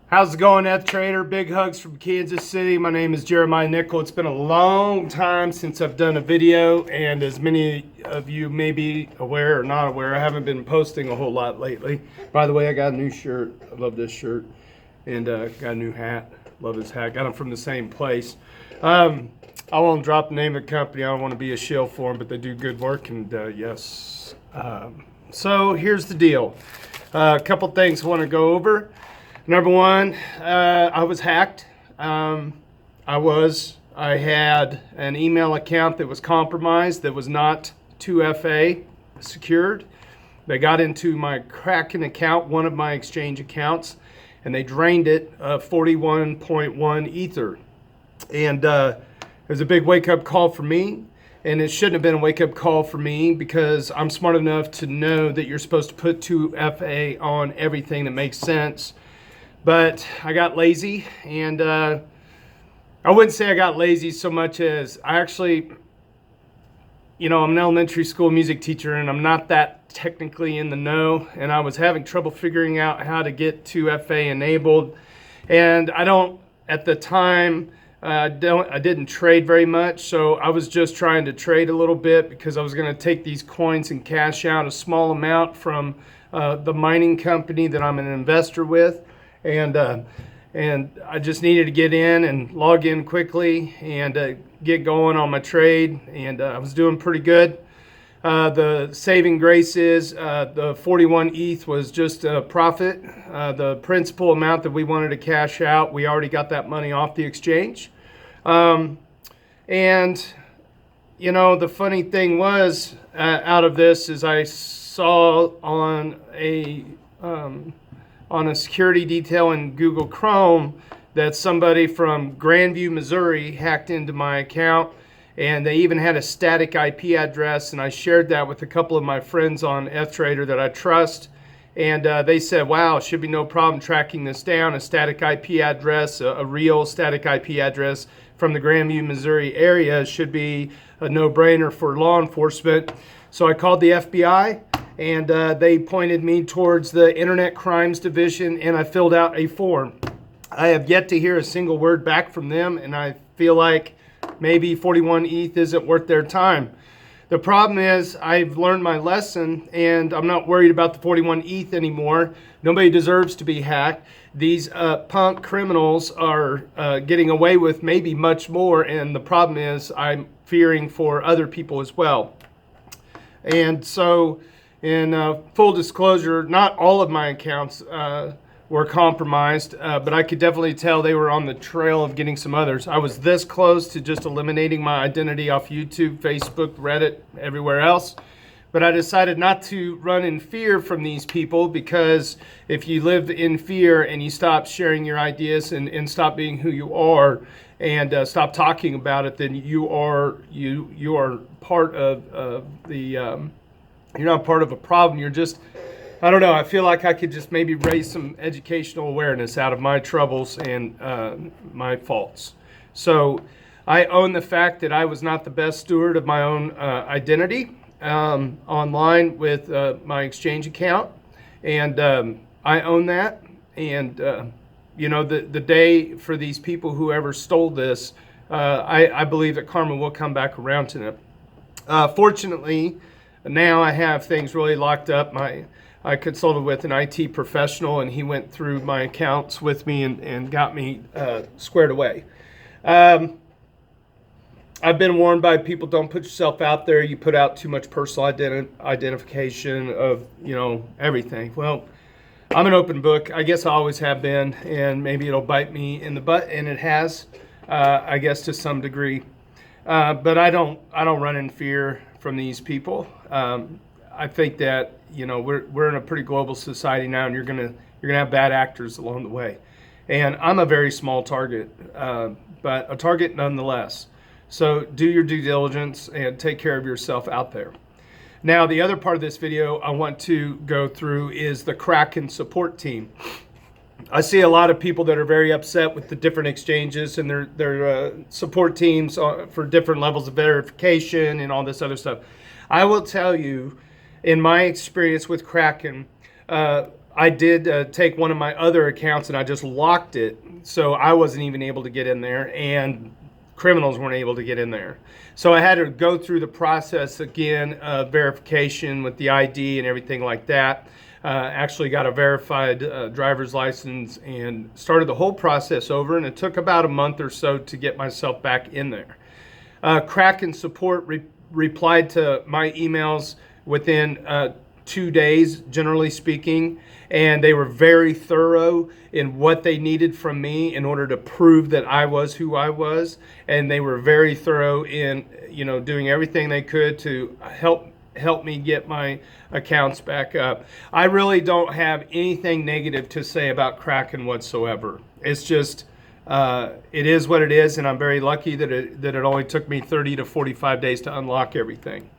How's it going, ETH Trader? Big hugs from Kansas City. My name is Jeremiah Nickel. It's been a long time since I've done a video, and as many of you may be aware or not aware, I haven't been posting a whole lot lately. By the way, I got a new shirt. I love this shirt. And got a new hat. Love this hat. Got them from the same place. I won't drop the name of the company. I don't want to be a shill for them, but they do good work, and yes. So here's the deal. A couple things I want to go over. Number one, I was hacked. I had an email account that was compromised that was not 2FA secured. They got into my Kraken account, one of my exchange accounts, and they drained it 41.1 Ether. And it was a big wake-up call for me. And it shouldn't have been a wake-up call for me because I'm smart enough to know that you're supposed to put 2FA on everything that makes sense. But I got lazy, and I wouldn't say I got lazy so much as I actually, I'm an elementary school music teacher, and I'm not that technically in the know, and I was having trouble figuring out how to get 2FA enabled. And I don't, at the time, I didn't trade very much, so I was just trying to trade a little bit because I was going to take these coins and cash out a small amount from the mining company that I'm an investor with, and I just needed to get in and log in quickly and get going on my trade, and I was doing pretty good. The saving grace is the 41 ETH was just a profit. The principal amount that we wanted to cash out, we already got that money off the exchange. The funny thing was, out of this is I saw on a security detail in Google Chrome that somebody from Grandview, Missouri hacked into my account, and they even had a static IP address, and I shared that with a couple of my friends on ETH Trader that I trust, and they said, wow, should be no problem tracking this down. A static IP address, a real static IP address from the Grandview, Missouri area should be a no-brainer for law enforcement. So I called the FBI, and they pointed me towards the Internet Crimes Division, and I filled out a form. I have yet to hear a single word back from them, and I feel like maybe 41 ETH isn't worth their time. The problem is I've learned my lesson, and I'm not worried about the 41 ETH anymore. Nobody deserves to be hacked. These punk criminals are getting away with maybe much more, and the problem is I'm fearing for other people as well. And so in full disclosure, not all of my accounts were compromised, but I could definitely tell they were on the trail of getting some others. I was this close to just eliminating my identity off YouTube, Facebook, Reddit, everywhere else. But I decided not to run in fear from these people, because if you live in fear and you stop sharing your ideas and stop being who you are and stop talking about it, then you are part of you're not part of a problem. You're just, I don't know, I feel like I could just maybe raise some educational awareness out of my troubles and my faults. So I own the fact that I was not the best steward of my own identity online with my exchange account, and I own that. And the day for these people, whoever stole this, I believe that karma will come back around to them. Fortunately, now I have things really locked up. I consulted with an IT professional, and he went through my accounts with me and got me squared away. I've been warned by people, don't put yourself out there. You put out too much personal identification of, everything. Well, I'm an open book. I guess I always have been, and maybe it'll bite me in the butt, and it has, I guess, to some degree. But I don't run in fear from these people. I think that we're in a pretty global society now, and you're gonna have bad actors along the way. And I'm a very small target, but a target nonetheless. So do your due diligence and take care of yourself out there. Now, the other part of this video I want to go through is the Kraken support team. I see a lot of people that are very upset with the different exchanges and their support teams for different levels of verification and all this other stuff. I will tell you, in my experience with Kraken, I did take one of my other accounts and I just locked it, so I wasn't even able to get in there, and criminals weren't able to get in there. So I had to go through the process again of verification with the ID and everything like that. Actually got a verified driver's license and started the whole process over, and it took about a month or so to get myself back in there. Kraken support replied to my emails within 2 days, generally speaking, and they were very thorough in what they needed from me in order to prove that I was who I was, and they were very thorough in, you know, doing everything they could to help me get my accounts back up. I really don't have anything negative to say about Kraken whatsoever. It's just it is what it is, and I'm very lucky that it only took me 30 to 45 days to unlock everything.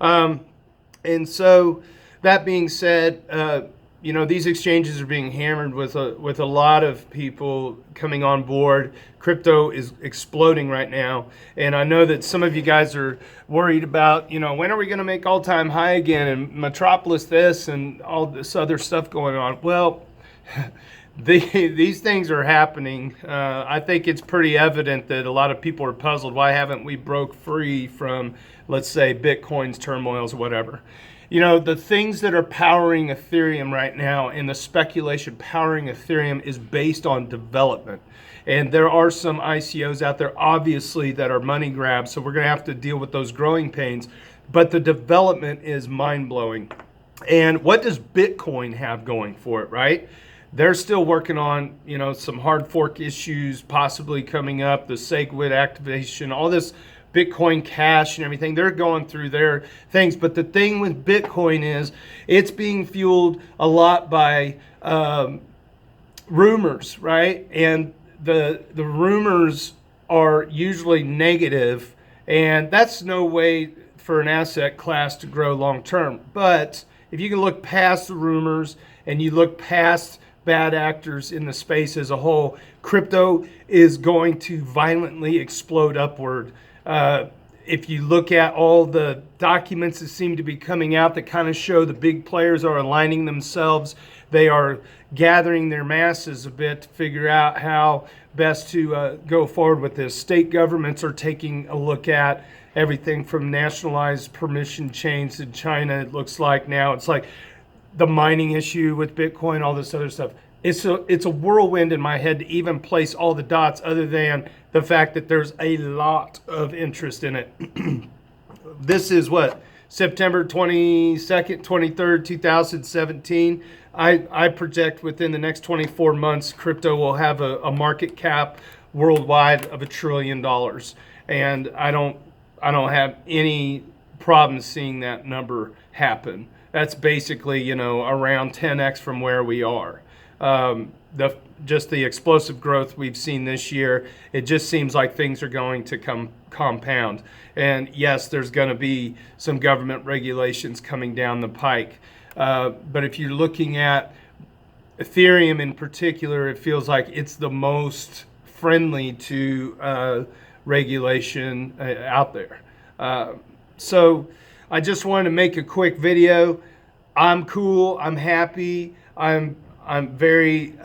And so that being said, you know, these exchanges are being hammered with a lot of people coming on board. Crypto is exploding right now, and I know that some of you guys are worried about, you know, when are we going to make all-time high again, and Metropolis this and all this other stuff going on. Well, these things are happening. I think it's pretty evident that a lot of people are puzzled. Why haven't we broke free from, let's say, Bitcoin's turmoils or whatever? You know, the things that are powering Ethereum right now and the speculation powering Ethereum is based on development. And there are some ICOs out there, obviously, that are money grabs. So we're going to have to deal with those growing pains. But the development is mind-blowing. And what does Bitcoin have going for it, right? They're still working on, you know, some hard fork issues possibly coming up, the SegWit activation, all this Bitcoin Cash and everything. They're going through their things. But the thing with Bitcoin is it's being fueled a lot by rumors, right? And the rumors are usually negative, and that's no way for an asset class to grow long term. But if you can look past the rumors and you look past bad actors in the space as a whole, crypto is going to violently explode upward. If you look at all the documents that seem to be coming out that kind of show the big players are aligning themselves, they are gathering their masses a bit to figure out how best to go forward with this. State governments are taking a look at everything from nationalized permission chains in China. It looks like now it's like the mining issue with Bitcoin, all this other stuff. It's a whirlwind in my head to even place all the dots, other than the fact that there's a lot of interest in it. This is what, September 22nd, 23rd, 2017. I project within the next 24 months, crypto will have a market cap worldwide of $1 trillion. And I don't have any problem seeing that number happen. That's basically, you know, around 10x from where we are. Just the explosive growth we've seen this year, it just seems like things are going to compound. And yes, there's going to be some government regulations coming down the pike. But if you're looking at Ethereum in particular, it feels like it's the most friendly to regulation out there. So I just wanted to make a quick video. I'm cool. I'm happy. I'm very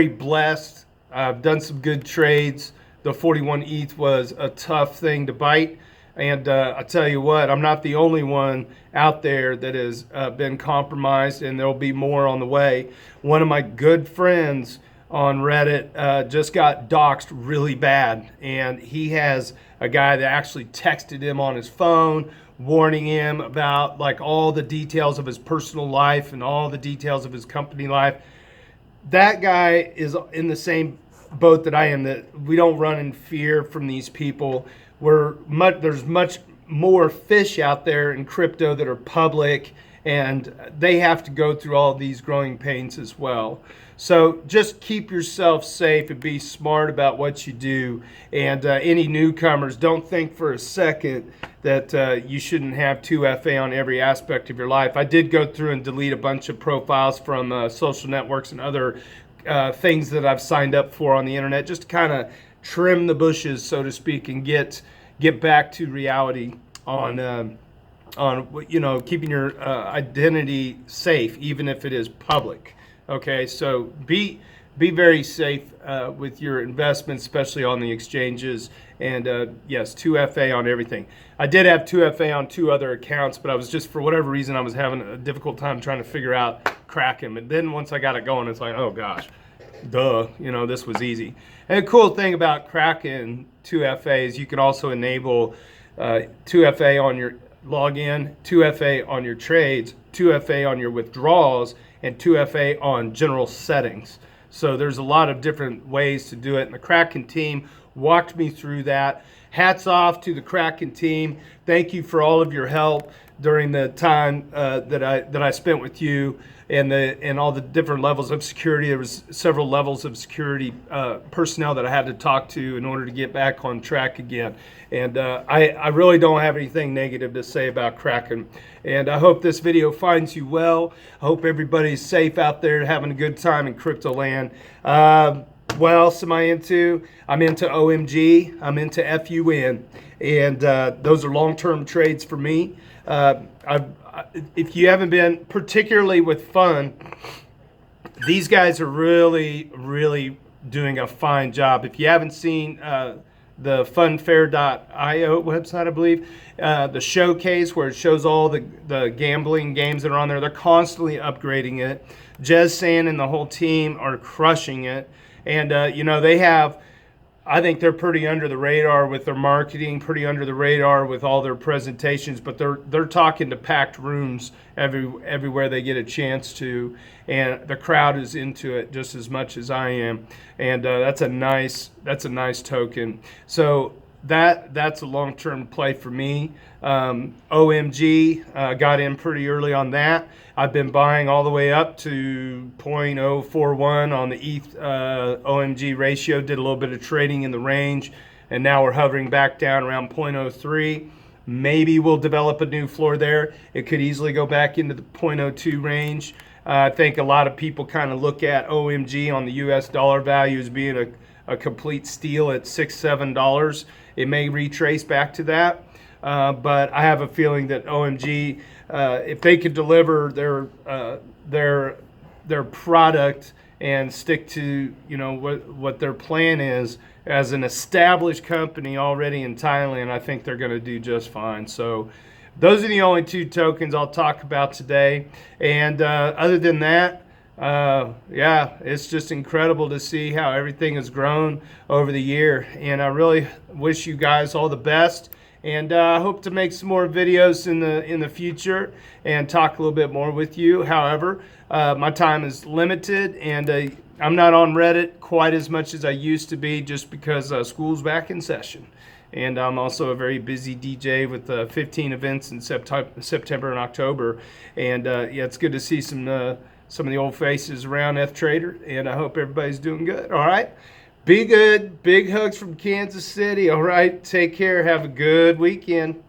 blessed. I've done some good trades. The 41 ETH was a tough thing to bite. And I tell you what, I'm not the only one out there that has been compromised, and there'll be more on the way. One of my good friends on Reddit just got doxxed really bad, and he has a guy that actually texted him on his phone, warning him about like all the details of his personal life and all the details of his company life. That guy is in the same boat that I am, that we don't run in fear from these people. There's much more fish out there in crypto that are public, and they have to go through all these growing pains as well. So just keep yourself safe and be smart about what you do. And any newcomers, don't think for a second that you shouldn't have 2FA on every aspect of your life. I did go through and delete a bunch of profiles from social networks and other things that I've signed up for on the internet, just to kind of trim the bushes, so to speak, and get back to reality on keeping your identity safe, even if it is public. Okay, so be very safe with your investments, especially on the exchanges. And yes, 2FA on everything. I did have 2FA on 2 other accounts, but I was just, for whatever reason, I was having a difficult time trying to figure out Kraken. And then once I got it going, it's like, oh gosh, duh, this was easy. And the cool thing about Kraken 2FA is you can also enable 2FA on your login, 2FA on your trades, 2FA on your withdrawals, and 2FA on general settings. So there's a lot of different ways to do it. And the Kraken team walked me through that. Hats off to the Kraken team. Thank you for all of your help during the time that I spent with you, and all the different levels of security. There was several levels of security personnel that I had to talk to in order to get back on track again. And I really don't have anything negative to say about Kraken. And I hope this video finds you well. I hope everybody's safe out there, having a good time in crypto land. What else am I into? I'm into OMG. I'm into FUN. And those are long-term trades for me. If you haven't been, particularly with fun, these guys are really, really doing a fine job. If you haven't seen the funfair.io website, I believe, the showcase where it shows all the gambling games that are on there, they're constantly upgrading it. Jez Sand and the whole team are crushing it. And, they have, I think they're pretty under the radar with their marketing, pretty under the radar with all their presentations, but they're talking to packed rooms everywhere they get a chance to, and the crowd is into it just as much as I am, and that's a nice token. So that's a long-term play for me. OMG, got in pretty early on that. I've been buying all the way up to 0.041 on the ETH OMG ratio, did a little bit of trading in the range, and now we're hovering back down around 0.03. Maybe we'll develop a new floor there. It could easily go back into the 0.02 range. I think a lot of people kind of look at OMG on the US dollar value as being a complete steal at $6-7. It may retrace back to that, but I have a feeling that OMG, if they could deliver their product and stick to what their plan is as an established company already in Thailand, I think they're going to do just fine. So those are the only 2 tokens I'll talk about today. And other than that, yeah, it's just incredible to see how everything has grown over the year. And I really wish you guys all the best. And I hope to make some more videos in the future and talk a little bit more with you. However, my time is limited, and I'm not on Reddit quite as much as I used to be, just because school's back in session. And I'm also a very busy DJ with 15 events in September and October. And yeah, it's good to see some of the old faces around F Trader, and I hope everybody's doing good. All right, be good. Big hugs from Kansas City. All right, take care. Have a good weekend.